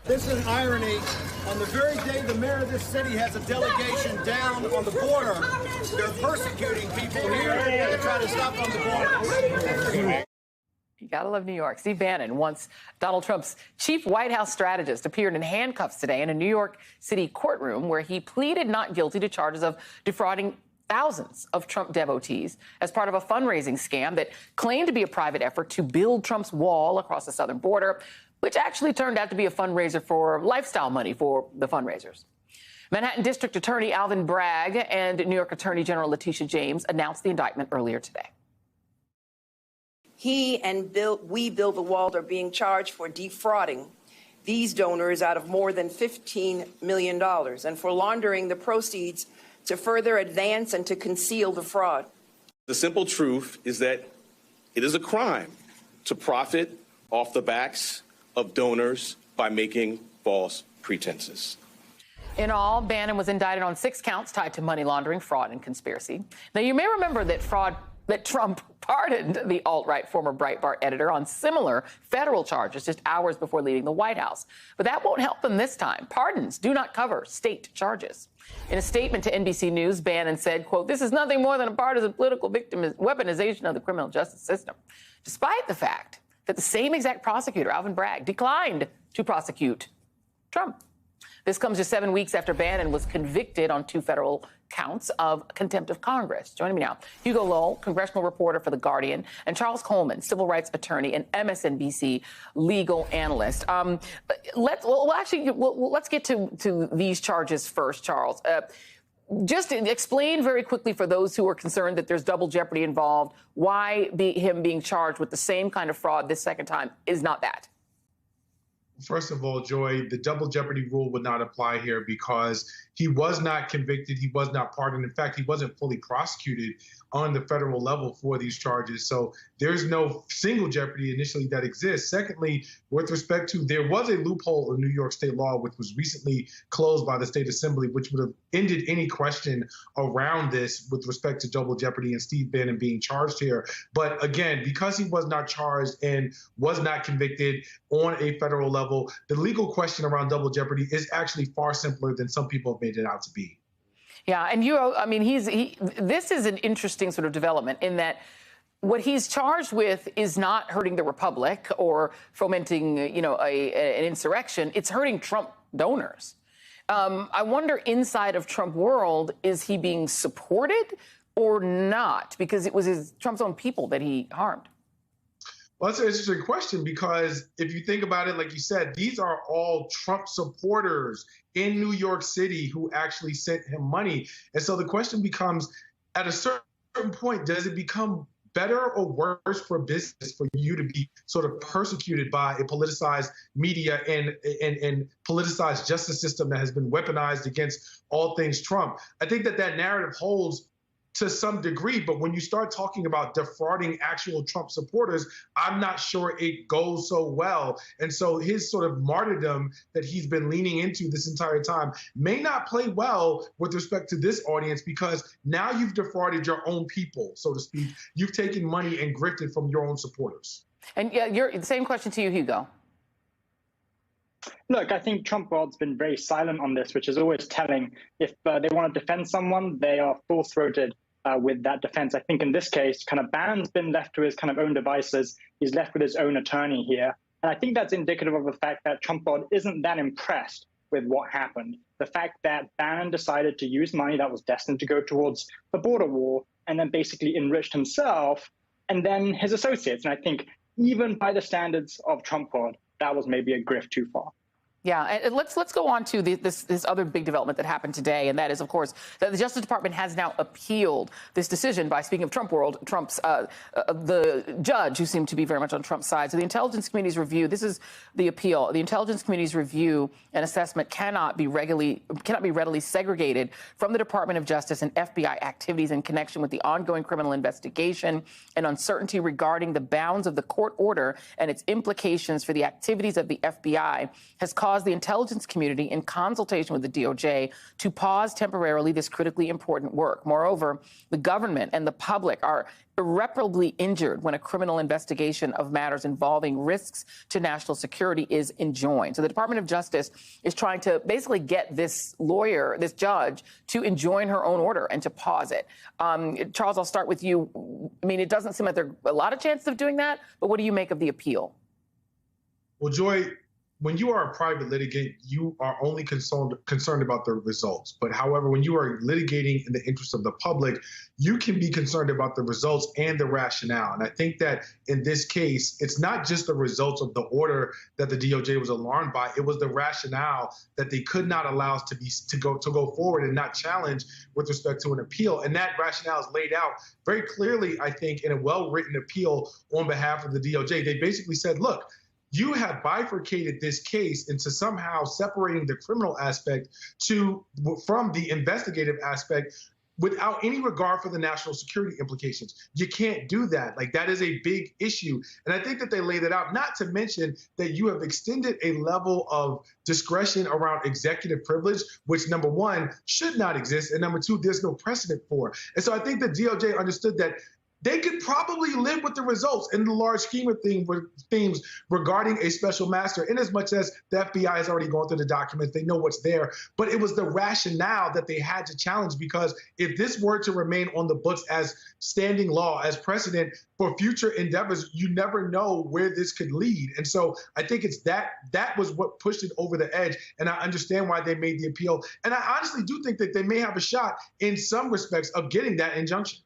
This is an irony. On the very day the mayor of this city has a delegation down on the border, they're persecuting people here to try to stop on the border. You gotta love New York. Steve Bannon, once Donald Trump's chief White House strategist, appeared in handcuffs today in a New York City courtroom where he pleaded not guilty to charges of defrauding thousands of Trump devotees as part of a fundraising scam that claimed to be a private effort to build Trump's wall across the southern border, which actually turned out to be a fundraiser for lifestyle money for the fundraisers. Manhattan District Attorney Alvin Bragg and New York Attorney General Letitia James announced the indictment earlier today. He and We Build the Wall are being charged for defrauding these donors out of more than $15 million and for laundering the proceeds to further advance and to conceal the fraud. The simple truth is that it is a crime to profit off the backs of donors by making false pretenses. In all, Bannon was indicted on 6 counts tied to money laundering, fraud, and conspiracy. Now, you may remember that Trump pardoned the alt-right former Breitbart editor on similar federal charges just hours before leaving the White House. But that won't help him this time. Pardons do not cover state charges. In a statement to NBC News, Bannon said, quote, "This is nothing more than a partisan political weaponization of the criminal justice system," despite the fact that the same exact prosecutor, Alvin Bragg, declined to prosecute Trump. This comes just 7 weeks after Bannon was convicted on 2 federal counts of contempt of Congress. Joining me now, Hugo Lowell, congressional reporter for The Guardian, and Charles Coleman, civil rights attorney and MSNBC legal analyst. Let's get to these charges first, Charles. Just explain very quickly for those who are concerned that there's double jeopardy involved, why him being charged with the same kind of fraud this second time is not that. First of all, Joy, the double jeopardy rule would not apply here because he was not convicted. He was not pardoned. In fact, he wasn't fully prosecuted on the federal level for these charges. So there's no single jeopardy initially that exists. Secondly, with respect to, there was a loophole in New York state law, which was recently closed by the state assembly, which would have ended any question around this with respect to double jeopardy and Steve Bannon being charged here. But again, because he was not charged and was not convicted on a federal level, the legal question around double jeopardy is actually far simpler than some people have made it out to be. Yeah, and this is an interesting sort of development in that what he's charged with is not hurting the republic or fomenting, an insurrection. It's hurting Trump donors. I wonder, inside of Trump world, is he being supported or not? Because it was Trump's own people that he harmed. Well, that's an interesting question because if you think about it, like you said, these are all Trump supporters in New York City who actually sent him money. And so the question becomes, at a certain point, does it become better or worse for business for you to be sort of persecuted by a politicized media and politicized justice system that has been weaponized against all things Trump? I think that narrative holds to some degree, but when you start talking about defrauding actual Trump supporters, I'm not sure it goes so well. And so his sort of martyrdom that he's been leaning into this entire time may not play well with respect to this audience, because now you've defrauded your own people, so to speak. You've taken money and grifted from your own supporters. And the same question to you, Hugo. Look, I think Trump world's been very silent on this, which is always telling. If they want to defend someone, they are full-throated with that defense. I think in this case, kind of Bannon's been left to his kind of own devices. He's left with his own attorney here. And I think that's indicative of the fact that Trump world isn't that impressed with what happened. The fact that Bannon decided to use money that was destined to go towards the border wall and then basically enriched himself and then his associates. And I think even by the standards of Trump world, that was maybe a grift too far. Yeah, and let's go on to this other big development that happened today, and that is, of course, that the Justice Department has now appealed this decision by, speaking of Trump world, Trump's the judge who seemed to be very much on Trump's side. So the Intelligence Committee's review, this is the appeal. The Intelligence Committee's review and assessment cannot be readily segregated from the Department of Justice and FBI activities in connection with the ongoing criminal investigation, and uncertainty regarding the bounds of the court order and its implications for the activities of the FBI has caused caused the intelligence community, in consultation with the DOJ, to pause temporarily this critically important work. Moreover, the government and the public are irreparably injured when a criminal investigation of matters involving risks to national security is enjoined. So the Department of Justice is trying to basically get this lawyer, this judge, to enjoin her own order and to pause it. Charles, I'll start with you. I mean, it doesn't seem like there's a lot of chances of doing that, but what do you make of the appeal? Well, Joy, when you are a private litigant, you are only concerned about the results. But however, when you are litigating in the interest of the public, you can be concerned about the results and the rationale. And I think that in this case, it's not just the results of the order that the DOJ was alarmed by. It was the rationale that they could not allow us to go forward and not challenge with respect to an appeal. And that rationale is laid out very clearly, I think, in a well-written appeal on behalf of the DOJ. They basically said, look, you have bifurcated this case into somehow separating the criminal aspect from the investigative aspect without any regard for the national security implications. You can't do that. Like, that is a big issue. And I think that they laid it out, not to mention that you have extended a level of discretion around executive privilege, which, number one, should not exist, and number two, there's no precedent for. And so I think the DOJ understood that they could probably live with the results in the large scheme of themes regarding a special master, in as much as the FBI has already gone through the documents. They know what's there. But it was the rationale that they had to challenge, because if this were to remain on the books as standing law, as precedent for future endeavors, you never know where this could lead. And so I think it's that was what pushed it over the edge. And I understand why they made the appeal. And I honestly do think that they may have a shot in some respects of getting that injunction.